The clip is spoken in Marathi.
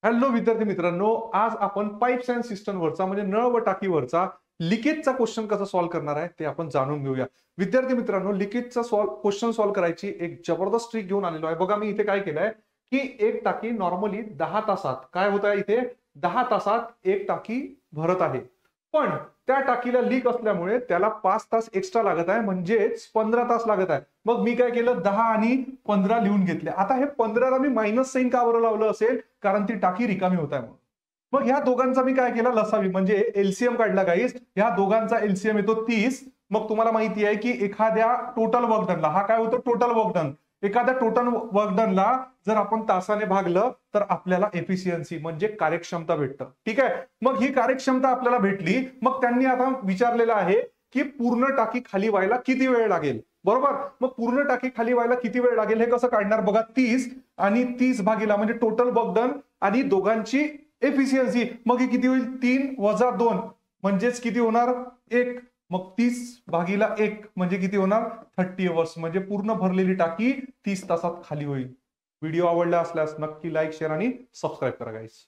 हॅलो विद्यार्थी मित्रांनो, आज आपण पाईप्स अँड सिस्टम वरचा म्हणजे नळ व टाकीवरचा लिकेजचा क्वेश्चन कसा सॉल्व्ह करणार आहे ते आपण जाणून घेऊया. विद्यार्थी मित्रांनो, लिकेजचा क्वेश्चन सॉल्व्ह करायची एक जबरदस्त ट्रिक घेऊन आलेलो आहे. बघा मी इथे काय केलंय की एक टाकी नॉर्मली 10 तासात काय होत आहे, इथे 10 तासात एक टाकी भरत आहे. पण त्या टाकीला लीक असल्यामुळे त्याला 5 तास एक्स्ट्रा लागत आहे, म्हणजेच 15 तास लागत आहे. मग मी काय केलं, 10 आणि 15 लिहून घेतले. आता हे 15ला मी मायनस साइन का बरं लावलं असेल, कारण ती टाकी रिकामी होत आहे म्हणून. मग ह्या दोघांचा मी काय केला, लसावी म्हणजे एलसीएम काढला गाईस. ह्या दोघांचा एलसीएम येतो 30. मग तुम्हाला माहिती आहे की एखाद्या टोटल वर्क डनला, हा काय होतो टोटल वर्क डन, एखाद्या टोटल वर्क डनला जर आपण तासाने भागलं तर आपल्याला एफिशियन्सी म्हणजे कार्यक्षमता भेटतं. ठीक आहे, मग ही कार्यक्षमता आपल्याला भेटली. मग त्यांनी आता विचारलेलं आहे की पूर्ण टाकी खाली व्हायला किती वेळ लागेल. बरोबर, मग पूर्ण टाकी खाली व्हायला किती वेळ लागेल हे कसं काढणार बघा. 30 आणि 30 भागीला म्हणजे टोटल वर्क डन आणि दोघांची एफिशियन्सी, मग हे किती होईल, 3 वजा 2 म्हणजेच किती होणार 1. मग 30 भागीला 1 म्हणजे किती होणार 30 अवर्स, म्हणजे पूर्ण भरलेली टाकी 30 तासात खाली होईल. व्हिडिओ आवडला असल्यास नक्की लाईक, शेअर आणि सबस्क्राईब करा गाईस.